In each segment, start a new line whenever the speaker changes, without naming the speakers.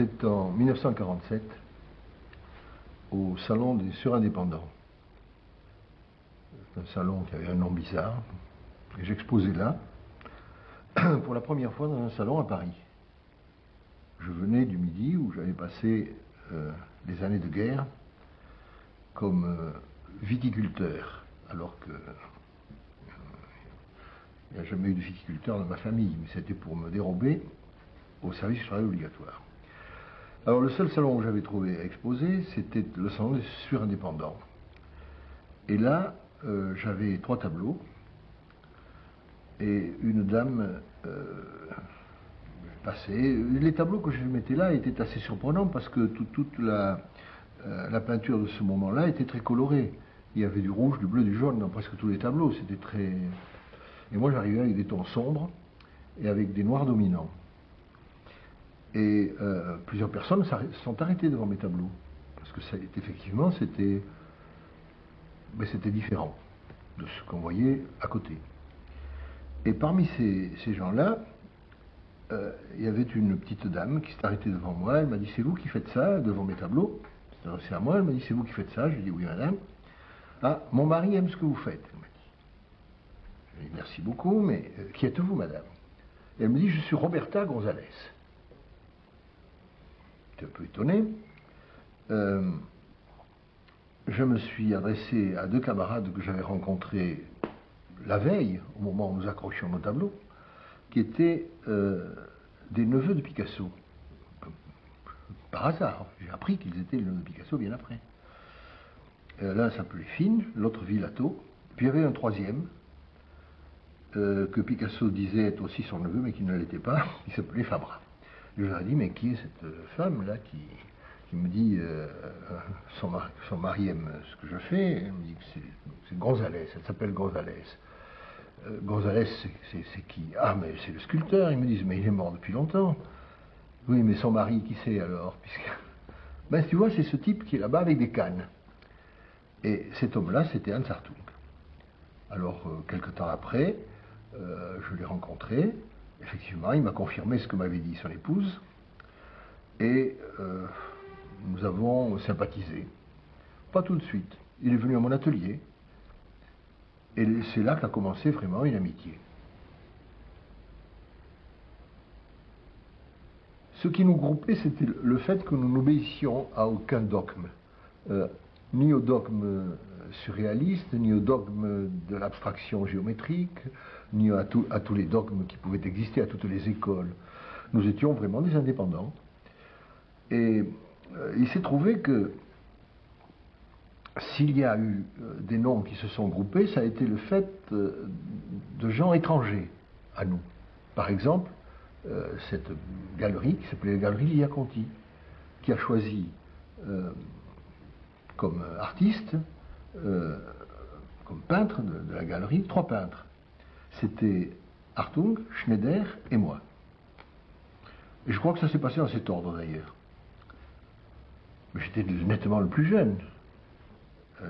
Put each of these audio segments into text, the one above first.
C'est en 1947, au salon des surindépendants. C'est un salon qui avait un nom bizarre, et j'exposais là, pour la première fois dans un salon à Paris. Je venais du Midi, où j'avais passé les années de guerre comme viticulteur, alors que il n'y a jamais eu de viticulteur dans ma famille, mais c'était pour me dérober au service du travail obligatoire. Alors le seul salon où j'avais trouvé exposé, c'était le salon des surindépendants. Et là, j'avais 3 tableaux, et une dame passait. Les tableaux que je mettais là étaient assez surprenants parce que toute la peinture de ce moment-là était très colorée. Il y avait du rouge, du bleu, du jaune dans presque tous les tableaux. C'était très... Et moi, j'arrivais avec des tons sombres et avec des noirs dominants. Et plusieurs personnes sont arrêtées devant mes tableaux. Parce que effectivement, c'était différent de ce qu'on voyait à côté. Et parmi ces gens-là, il y avait une petite dame qui s'est arrêtée devant moi. Elle m'a dit: c'est vous qui faites ça devant mes tableaux? C'est adressé à moi. Elle m'a dit: c'est vous qui faites ça? Je lui ai dit: oui, madame. Ah, mon mari aime ce que vous faites, elle m'a dit. Je lui ai dit: merci beaucoup, mais qui êtes-vous, madame? Et elle me dit: je suis Roberta González. J'étais un peu étonné. Je me suis adressé à 2 camarades que j'avais rencontrés la veille, au moment où nous accrochions nos tableaux, qui étaient des neveux de Picasso. Par hasard, j'ai appris qu'ils étaient les neveux de Picasso bien après. L'un s'appelait Fine, l'autre Villato, puis il y avait un troisième, que Picasso disait être aussi son neveu, mais qui ne l'était pas, qui s'appelait Fabra. Et je leur ai dit: mais qui est cette femme-là qui me dit son mari aime ce que je fais? Elle me dit que c'est González, elle s'appelle González. González, c'est qui? Ah, mais c'est le sculpteur. Ils me disent: mais il est mort depuis longtemps. Oui, mais son mari, qui c'est alors? Ben, tu vois, c'est ce type qui est là-bas avec des cannes. Et cet homme-là, c'était Hans Hartung. Alors, quelque temps après, je l'ai rencontré. Effectivement, il m'a confirmé ce que m'avait dit son épouse. Et nous avons sympathisé. Pas tout de suite. Il est venu à mon atelier. Et c'est là qu'a commencé vraiment une amitié. Ce qui nous groupait, c'était le fait que nous n'obéissions à aucun dogme. Ni au dogme surréaliste, ni au dogme de l'abstraction géométrique, ni à tous les dogmes qui pouvaient exister, à toutes les écoles. Nous étions vraiment des indépendants. Et il s'est trouvé que s'il y a eu des noms qui se sont groupés, ça a été le fait de gens étrangers à nous. Par exemple, cette galerie qui s'appelait la galerie Lia Conti, qui a choisi comme artiste, comme peintre de la galerie, 3 peintres. C'était Hartung, Schneider et moi. Et je crois que ça s'est passé dans cet ordre d'ailleurs. Mais j'étais nettement le plus jeune.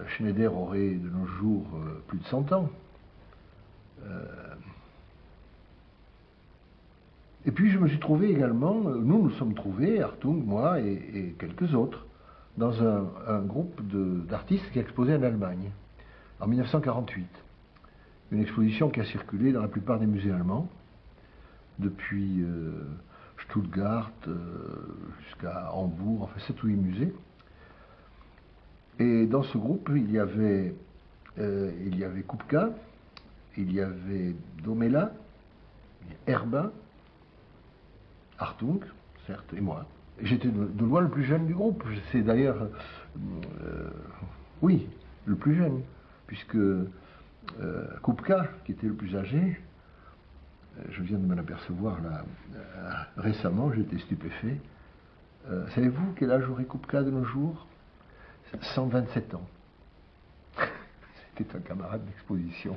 Schneider aurait de nos jours plus de 100 ans. Et puis je me suis trouvé également, nous sommes trouvés, Hartung, moi et quelques autres, dans un groupe d'artistes qui exposait en Allemagne, en 1948. Une exposition qui a circulé dans la plupart des musées allemands, depuis Stuttgart jusqu'à Hambourg, enfin 7 ou 8 musées. Et dans ce groupe, il y avait Kupka, il y avait Domela, Herbin, Hartung, certes, et moi. J'étais de loin le plus jeune du groupe. C'est d'ailleurs, oui, le plus jeune, puisque Kupka, qui était le plus âgé, je viens de m'en apercevoir là récemment, j'étais stupéfait. Savez-vous quel âge aurait Kupka de nos jours? 127 ans. C'était un camarade d'exposition.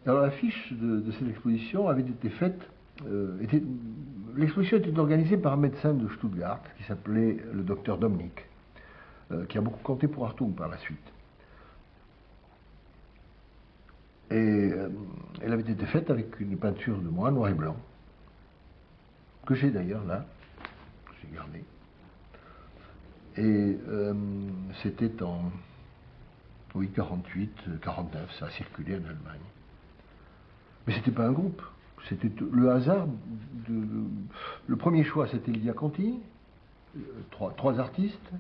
Alors la fiche de cette exposition avait été faite. L'exposition était organisée par un médecin de Stuttgart qui s'appelait le docteur Domnick, qui a beaucoup compté pour Hartung par la suite. Et elle avait été faite avec une peinture de moi, noir et blanc, que j'ai d'ailleurs là, j'ai gardé. Et c'était en, oui, 48, 49, ça a circulé en Allemagne. Mais c'était pas un groupe, c'était le hasard. Le premier choix, c'était Lydia Conti, trois artistes.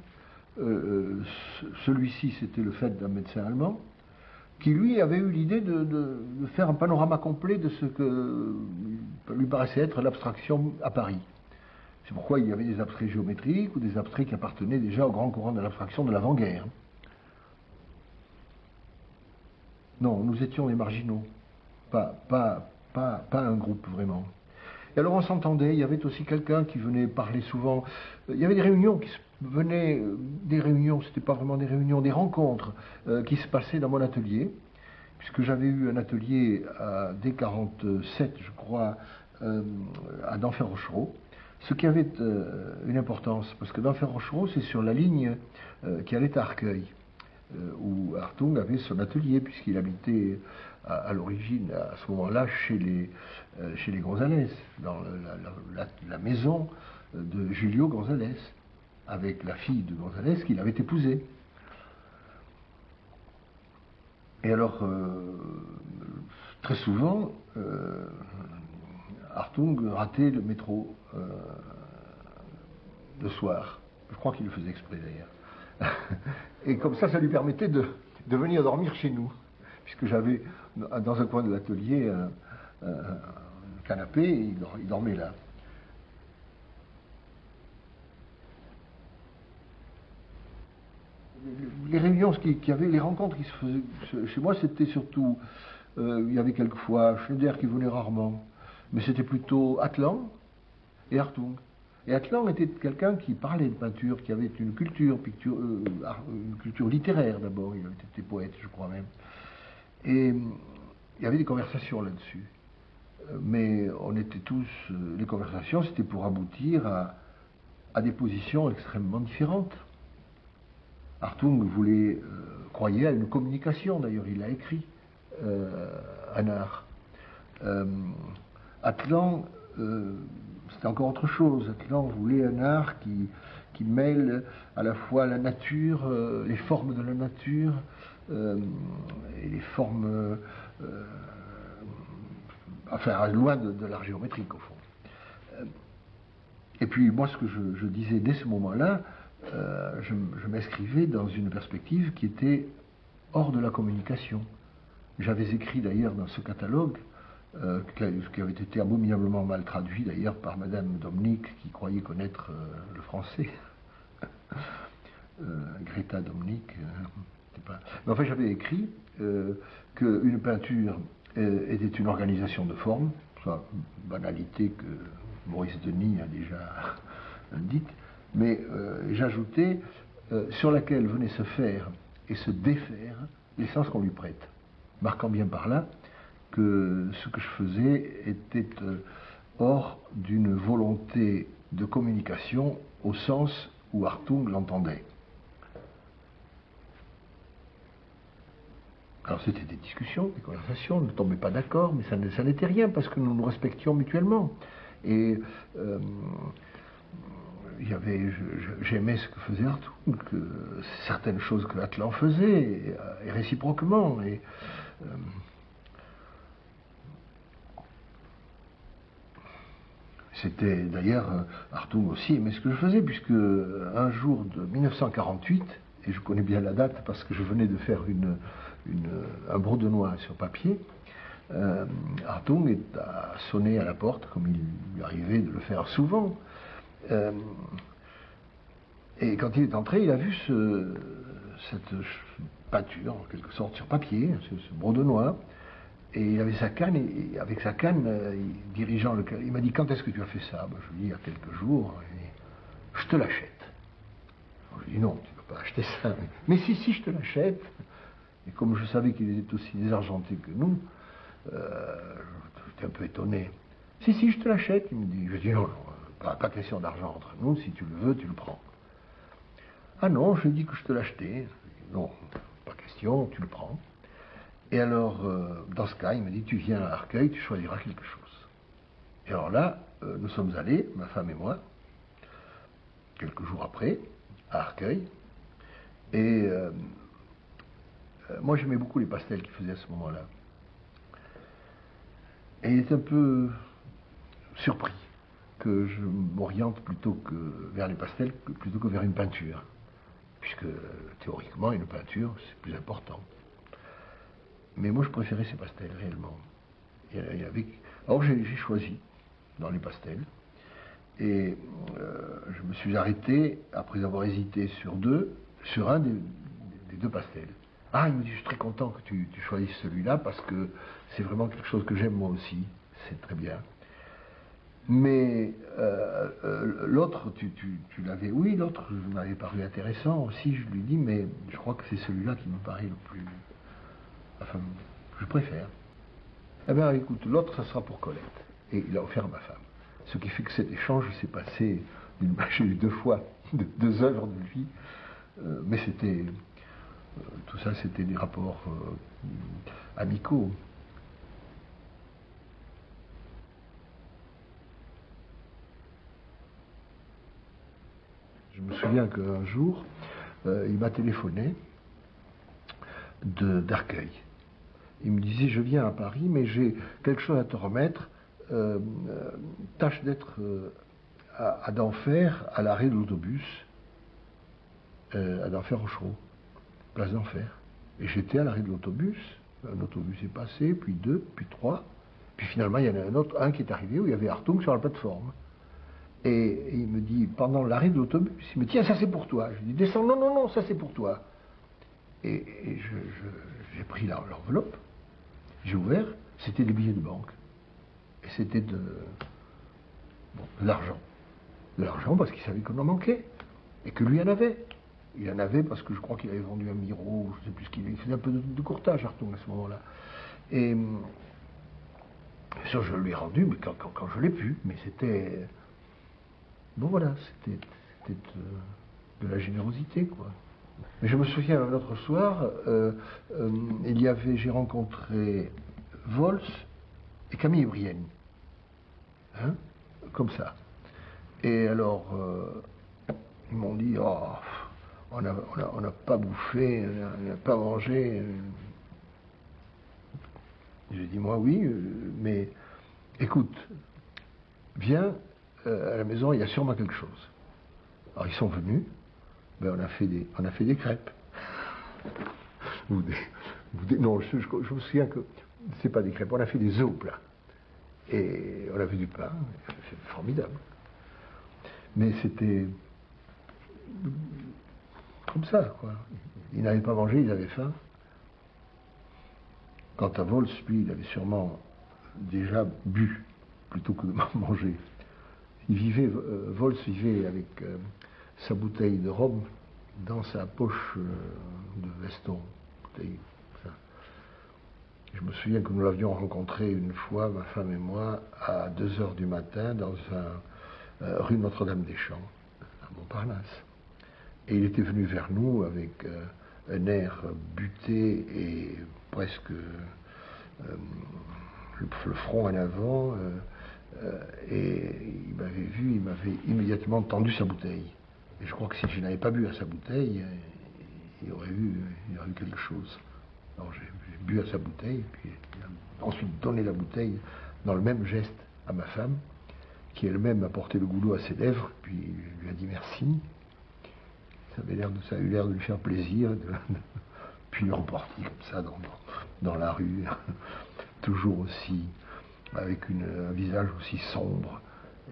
Celui-ci, c'était le fait d'un médecin allemand, qui lui avait eu l'idée de faire un panorama complet de ce que lui paraissait être l'abstraction à Paris. C'est pourquoi il y avait des abstraits géométriques ou des abstraits qui appartenaient déjà au grand courant de l'abstraction de l'avant-guerre. Non, nous étions les marginaux, pas un groupe vraiment. Et alors on s'entendait, il y avait aussi quelqu'un qui venait parler souvent. Il y avait des réunions qui venaient, des réunions, c'était pas vraiment des réunions, des rencontres qui se passaient dans mon atelier, puisque j'avais eu un atelier dès 47, je crois, à Denfert-Rochereau. Ce qui avait une importance, parce que Denfert-Rochereau, c'est sur la ligne qui allait à Arcueil, où Hartung avait son atelier, puisqu'il habitait à l'origine, à ce moment-là, chez les Gonzalez, dans la maison de Julio Gonzalez, avec la fille de Gonzalez qu'il avait épousée. Et alors, très souvent, Hartung ratait le métro le soir. Je crois qu'il le faisait exprès d'ailleurs. Et comme ça lui permettait de venir dormir chez nous, puisque j'avais dans un coin de l'atelier un canapé et il dormait là. Les réunions qu'il y avait, les rencontres qui se faisaient chez moi, c'était surtout, il y avait quelquefois Schneider qui venait rarement, mais c'était plutôt Atlan et Hartung. Et Atlan était quelqu'un qui parlait de peinture, qui avait une culture littéraire d'abord, il avait été poète, je crois même. Et il y avait des conversations là-dessus. Mais on était tous, les conversations, c'était pour aboutir à des positions extrêmement différentes. Hartung croyait à une communication, d'ailleurs il a écrit un art. Atlan, c'était encore autre chose. Atlan voulait un art qui mêle à la fois la nature, les formes de la nature, et les formes, enfin loin de l'art géométrique au fond. Et puis moi ce que je disais dès ce moment-là, je m'inscrivais dans une perspective qui était hors de la communication. J'avais écrit d'ailleurs dans ce catalogue, qui avait été abominablement mal traduit d'ailleurs par Madame Dominique, qui croyait connaître le français. Greta Dominique. Mais enfin, j'avais écrit qu'une peinture était une organisation de forme, soit banalité que Maurice Denis a déjà dite, mais j'ajoutais sur laquelle venait se faire et se défaire l'essence qu'on lui prête, marquant bien par là que ce que je faisais était hors d'une volonté de communication au sens où Hartung l'entendait. Alors c'était des discussions, des conversations, on ne tombait pas d'accord, mais ça n'était rien parce que nous nous respections mutuellement. Et j'aimais ce que faisait Hartung, certaines choses que Atlan faisait, et réciproquement. Et, c'était d'ailleurs, Hartung aussi aimait ce que je faisais, puisque un jour de 1948, et je connais bien la date parce que je venais de faire un brodenois sur papier, Hartung a sonné à la porte, comme il lui arrivait de le faire souvent. Et quand il est entré, il a vu cette peinture, en quelque sorte, sur papier, ce brodenois. Et il avait sa canne, et avec sa canne, dirigeant le canne, il m'a dit: quand est-ce que tu as fait ça? Je lui ai dit: il y a quelques jours. Il dit: je te l'achète. Je lui ai dit: non, tu ne peux pas acheter ça. Mais si, je te l'achète. Et comme je savais qu'il était aussi désargenté que nous, j'étais un peu étonné. Si, je te l'achète. Il me dit. Je dis: non, pas question d'argent entre nous, si tu le veux, tu le prends. Ah non, je lui ai dit que je te l'achetais. Non, pas question, tu le prends. Et alors, dans ce cas, il m'a dit: tu viens à Arcueil, tu choisiras quelque chose. Et alors là, nous sommes allés, ma femme et moi, quelques jours après, à Arcueil. Et moi, j'aimais beaucoup les pastels qu'il faisait à ce moment-là. Et il est un peu surpris que je m'oriente plutôt que vers les pastels plutôt que vers une peinture. Puisque théoriquement, une peinture, c'est plus important. Mais moi, je préférais ces pastels, réellement. Alors, j'ai choisi dans les pastels. Et je me suis arrêté, après avoir hésité sur un des deux pastels. Ah, il me dit, je suis très content que tu choisisses celui-là, parce que c'est vraiment quelque chose que j'aime moi aussi. C'est très bien. Mais l'autre, tu l'avais... Oui, l'autre m'avait paru intéressant aussi. Je lui dis, mais je crois que c'est celui-là qui me paraît le plus... Enfin, je préfère. Eh bien, écoute, l'autre, ça sera pour Colette. Et il a offert à ma femme. Ce qui fait que cet échange s'est passé j'ai eu 2 fois 2 œuvres de lui. Mais c'était... tout ça, c'était des rapports amicaux. Je me souviens qu'un jour, il m'a téléphoné d'Arcueil. Il me disait, je viens à Paris, mais j'ai quelque chose à te remettre. Tâche d'être à d'Enfer, à l'arrêt de l'autobus, à d'Enfer-Rochereau, place d'Enfer. Et j'étais à l'arrêt de l'autobus, un autobus est passé, puis 2, puis 3, puis finalement il y en a un qui est arrivé où il y avait Hartung sur la plateforme. Et il me dit, pendant l'arrêt de l'autobus, il me dit, tiens, ça c'est pour toi. Je lui dis, descends, non, non, non, ça c'est pour toi. Et j'ai pris l'enveloppe, j'ai ouvert, c'était des billets de banque. Et c'était de l'argent. De l'argent parce qu'il savait qu'on en manquait. Et que lui en avait. Il en avait parce que je crois qu'il avait vendu un Miro, je ne sais plus ce qu'il faisait un peu de courtage, Hartung, à ce moment-là. Et ça, je lui ai rendu, mais quand je l'ai pu. Mais c'était... Bon, voilà, c'était de la générosité, quoi. Mais je me souviens, un autre soir, j'ai rencontré Vols et Camille Brienne. Hein, comme ça. Et alors, ils m'ont dit, oh, on n'a pas bouffé, on n'a pas mangé. J'ai dit, moi oui, mais écoute, viens à la maison, il y a sûrement quelque chose. Alors ils sont venus, ben, on a fait des crêpes. Non, je me souviens que c'est pas des crêpes, on a fait des œufs au plat. Et on avait du pain, c'est formidable. Mais c'était comme ça, quoi. Ils n'avaient pas mangé, ils avaient faim. Quant à Vols, lui, il avait sûrement déjà bu, plutôt que de manger. Vols vivait avec sa bouteille de rhum dans sa poche de veston. Bouteille, ça. Je me souviens que nous l'avions rencontré une fois, ma femme et moi, à 2h du matin, dans rue Notre-Dame-des-Champs, à Montparnasse. Et il était venu vers nous avec un air buté et presque le front en avant. Et il m'avait vu, il m'avait immédiatement tendu sa bouteille. Et je crois que si je n'avais pas bu à sa bouteille, il y aurait eu quelque chose. Alors j'ai bu à sa bouteille, et puis il a ensuite donné la bouteille dans le même geste à ma femme, qui elle-même a porté le goulot à ses lèvres, puis lui a dit merci. Ça a eu l'air de lui faire plaisir, puis il est reparti comme ça dans la rue, toujours aussi, avec un visage aussi sombre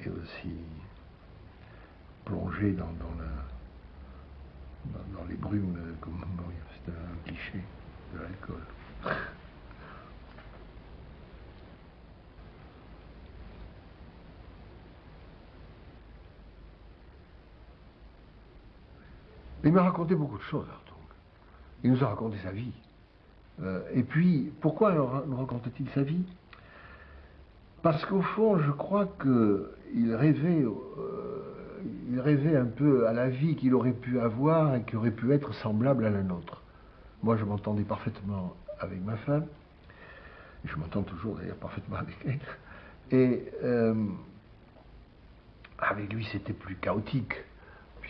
et aussi plongé dans les brumes, comme c'était un cliché de l'alcool. Il m'a raconté beaucoup de choses, Hartung. Il nous a raconté sa vie. Et puis, pourquoi nous racontait-il sa vie? Parce qu'au fond, je crois qu'il rêvait un peu à la vie qu'il aurait pu avoir et qui aurait pu être semblable à la nôtre. Moi, je m'entendais parfaitement avec ma femme, et je m'entends toujours d'ailleurs parfaitement avec elle. Et avec lui, c'était plus chaotique,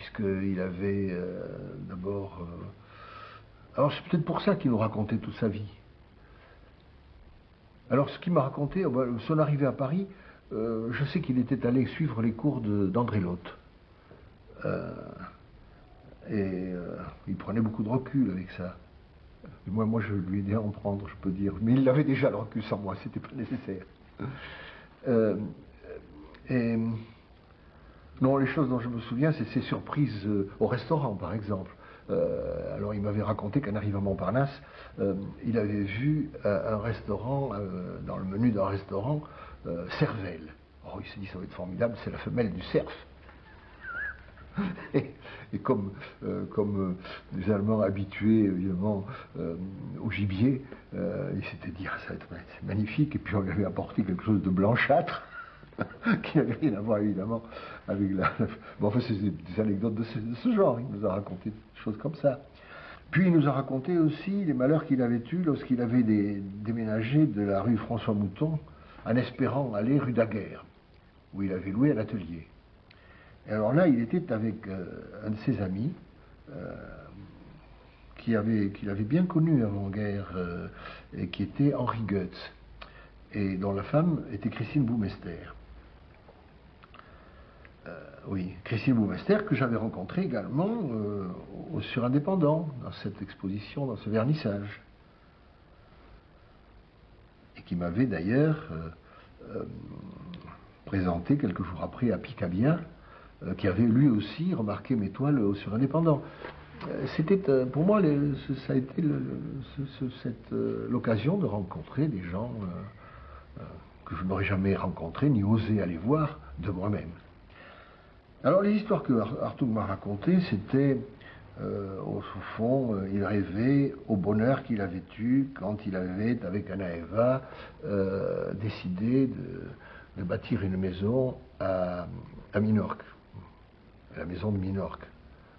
puisqu'il avait d'abord... alors c'est peut-être pour ça qu'il nous racontait toute sa vie. Alors ce qu'il m'a raconté, son arrivée à Paris, je sais qu'il était allé suivre les cours d'André Lotte. Il prenait beaucoup de recul avec ça. Et moi, je lui ai aidé à en prendre, je peux dire. Mais il avait déjà le recul sans moi, c'était pas nécessaire. Non, les choses dont je me souviens, c'est ces surprises au restaurant, par exemple. Alors, il m'avait raconté qu'en arrivant à Montparnasse, il avait vu un restaurant, dans le menu d'un restaurant, cervelle. Oh, il s'est dit, ça va être formidable, c'est la femelle du cerf. Et comme les Allemands habitués, évidemment, au gibier, il s'était dit, ah, ça va être magnifique. Et puis on lui avait apporté quelque chose de blanchâtre, qui n'avait rien à voir, évidemment, avec la... Bon, enfin, c'est des anecdotes de ce genre. Il nous a raconté des choses comme ça. Puis il nous a raconté aussi les malheurs qu'il avait eus lorsqu'il avait déménagé de la rue François Mouton, en espérant aller rue Daguerre, où il avait loué un atelier. Et alors là, il était avec un de ses amis, qu'il avait bien connu avant-guerre, et qui était Henri Goetz, et dont la femme était Christine Boumester. Oui, Christine Boumester, que j'avais rencontrée également sur Indépendant, dans cette exposition, dans ce vernissage. Et qui m'avait d'ailleurs présenté quelques jours après à Picabia, qui avait lui aussi remarqué mes toiles sur Indépendant. C'était, pour moi, ça a été l'occasion de rencontrer des gens que je n'aurais jamais rencontrés, ni osé aller voir de moi-même. Alors les histoires que Hartung m'a racontées, c'était, au fond, il rêvait au bonheur qu'il avait eu quand il avait, avec Anna Eva, décidé de bâtir une maison à Minorque, la maison de Minorque.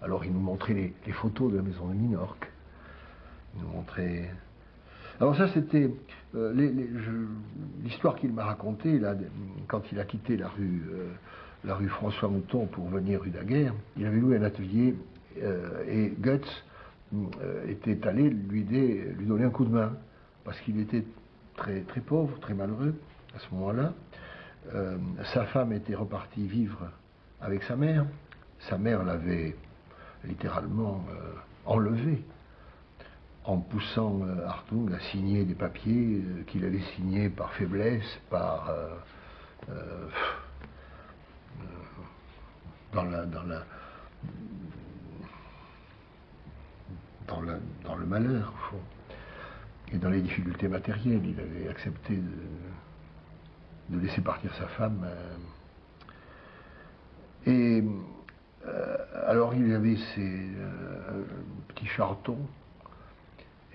Alors il nous montrait les photos de la maison de Minorque. Il nous montrait... Alors ça c'était l'histoire qu'il m'a racontée là, quand il a quitté la rue François Mouton pour venir rue Daguerre. Il avait loué un atelier et Goetz était allé lui donner un coup de main parce qu'il était très, très pauvre, très malheureux à ce moment-là. Sa femme était repartie vivre avec sa mère. Sa mère l'avait littéralement enlevé en poussant Hartung à signer des papiers qu'il avait signés par faiblesse, dans le malheur, au fond, et dans les difficultés matérielles. Il avait accepté de laisser partir sa femme. Alors il y avait ces petits charretons,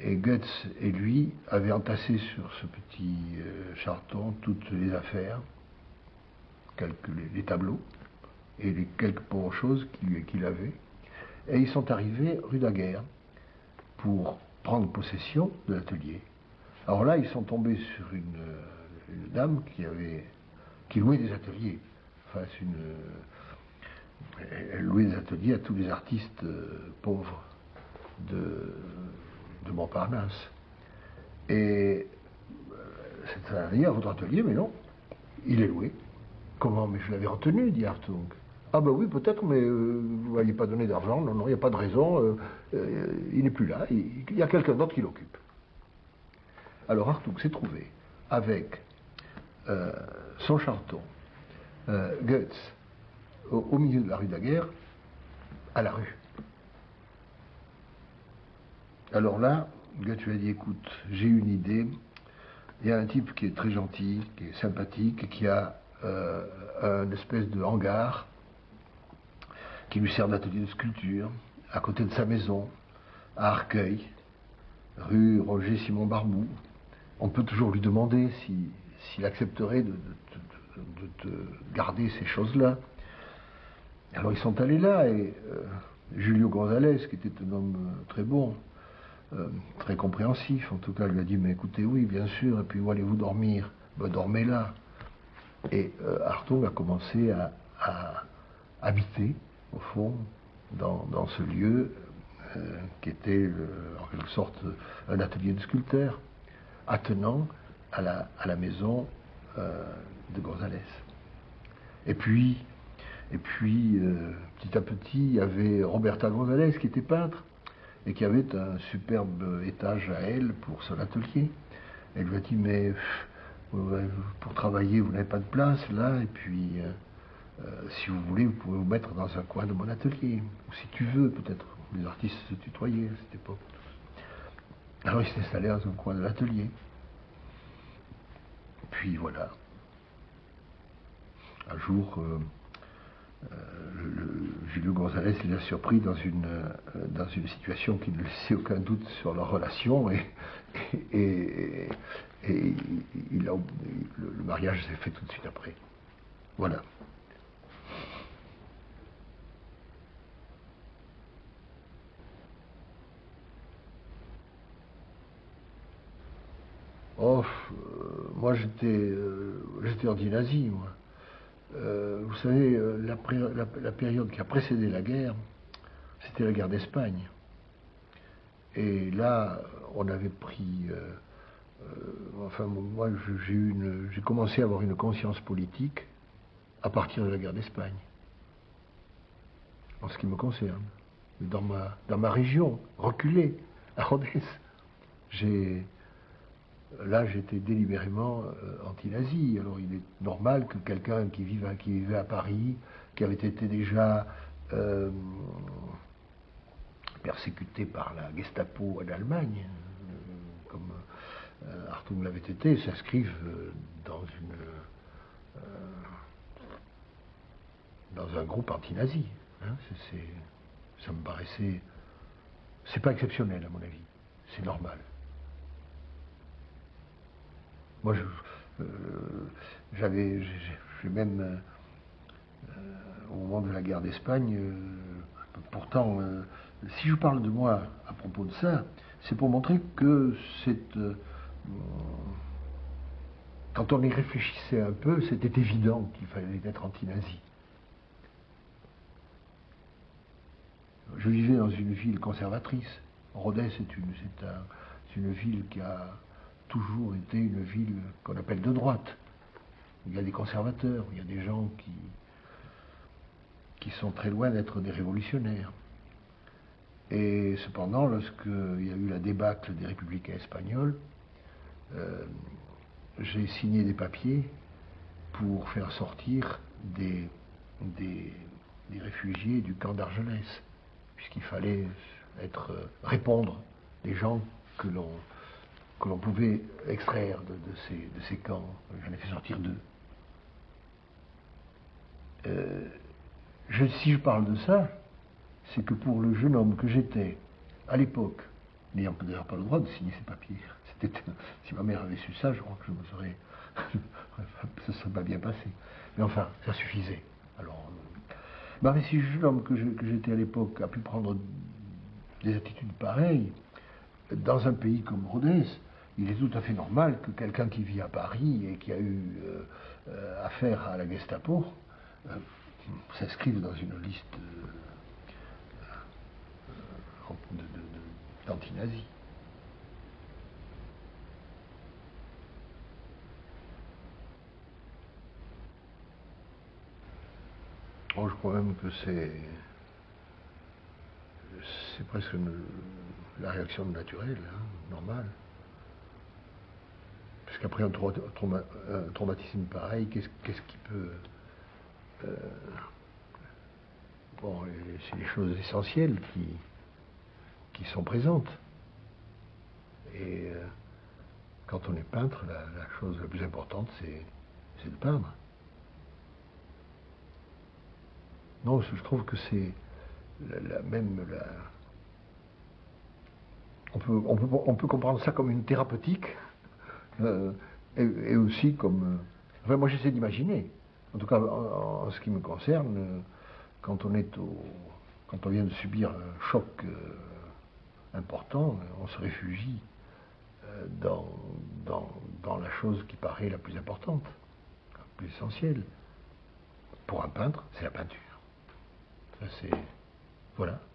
et Goetz et lui avaient entassé sur ce petit charreton toutes les affaires, les tableaux, et les quelques pauvres choses qu'il avait. Et ils sont arrivés rue Daguerre pour prendre possession de l'atelier. Alors là, ils sont tombés sur une dame qui louait des ateliers. Enfin, elle louait des ateliers à tous les artistes pauvres de Montparnasse. Et c'est un lien à votre atelier, mais non, il est loué. Comment? Mais je l'avais retenu, dit Hartung. Ah ben oui, peut-être, mais vous ne m'aviez pas donné d'argent. Non, non, il n'y a pas de raison. Il n'est plus là. Il y a quelqu'un d'autre qui l'occupe. Alors Hartung s'est trouvé avec son charreton, Goetz, au milieu de la rue Daguerre, à la rue. Alors là, Goetz lui a dit, écoute, j'ai une idée. Il y a un type qui est très gentil, qui est sympathique, qui a une espèce de hangar qui lui sert d'atelier de sculpture, à côté de sa maison, à Arcueil, rue Roger Simon Barbou. On peut toujours lui demander s'il accepterait de garder ces choses-là. Alors ils sont allés là, et Julio González, qui était un homme très bon, très compréhensif, en tout cas, lui a dit, mais écoutez, oui, bien sûr, et puis où allez-vous dormir? Ben, dormez là. Et Hartung a commencé à habiter, au fond, dans ce lieu qui était en quelque sorte un atelier de sculpteur attenant à la maison de González. Et puis, petit à petit, il y avait Roberta González qui était peintre et qui avait un superbe étage à elle pour son atelier. Elle lui a dit, mais pour travailler, vous n'avez pas de place là, et puis si vous voulez, vous pouvez vous mettre dans un coin de mon atelier, ou si tu veux, peut-être. Les artistes se tutoyaient à cette époque. Alors il s'est installé dans un coin de l'atelier. Puis voilà. Un jour, Julio González les a surpris dans une situation qui ne laissait aucun doute sur leur relation, et le mariage s'est fait tout de suite après. Voilà. Oh, moi j'étais anti-nazi, moi. Vous savez, la période qui a précédé la guerre, c'était la guerre d'Espagne. Et là, on avait pris... enfin, moi, j'ai commencé à avoir une conscience politique à partir de la guerre d'Espagne, en ce qui me concerne. Dans ma région, reculée, à Rodez, là, j'étais délibérément anti-nazi. Alors, il est normal que quelqu'un qui vivait à Paris, qui avait été déjà persécuté par la Gestapo en Allemagne, comme Hartung l'avait été, s'inscrive dans un groupe anti-nazi. Hein, ça me paraissait... C'est pas exceptionnel, à mon avis. C'est normal. Moi, j'ai même, au moment de la guerre d'Espagne, pourtant, si je parle de moi à propos de ça, c'est pour montrer que quand on y réfléchissait un peu, c'était évident qu'il fallait être anti-nazi. Je vivais dans une ville conservatrice. Rodez, c'est une ville qui a toujours été une ville qu'on appelle de droite. Il y a des conservateurs, il y a des gens qui sont très loin d'être des révolutionnaires. Et cependant, lorsqu'il y a eu la débâcle des républicains espagnols, j'ai signé des papiers pour faire sortir des réfugiés du camp d'Argelès, puisqu'il fallait répondre des gens que l'on pouvait extraire de ces camps. J'en ai fait sortir 2. Si je parle de ça, c'est que pour le jeune homme que j'étais, à l'époque, n'ayant d'ailleurs pas le droit de signer ces papiers, si ma mère avait su ça, je crois que ça ne serait pas bien passé. Mais enfin, ça suffisait. Alors, mais si le jeune homme que j'étais à l'époque a pu prendre des attitudes pareilles, dans un pays comme Rodez, il est tout à fait normal que quelqu'un qui vit à Paris et qui a eu affaire à la Gestapo s'inscrive dans une liste d'anti-nazis. Oh, je crois même que c'est presque la réaction naturelle, hein, normale. Parce qu'après un traumatisme pareil, qu'est-ce qui peut... bon, c'est les choses essentielles qui sont présentes. Et quand on est peintre, la chose la plus importante, c'est de peindre. Non, je trouve que c'est on peut comprendre ça comme une thérapeutique, et aussi comme... enfin, moi j'essaie d'imaginer, en tout cas en ce qui me concerne, quand on vient de subir un choc important, on se réfugie dans la chose qui paraît la plus importante, la plus essentielle. Pour un peintre, c'est la peinture. Ça, Voilà.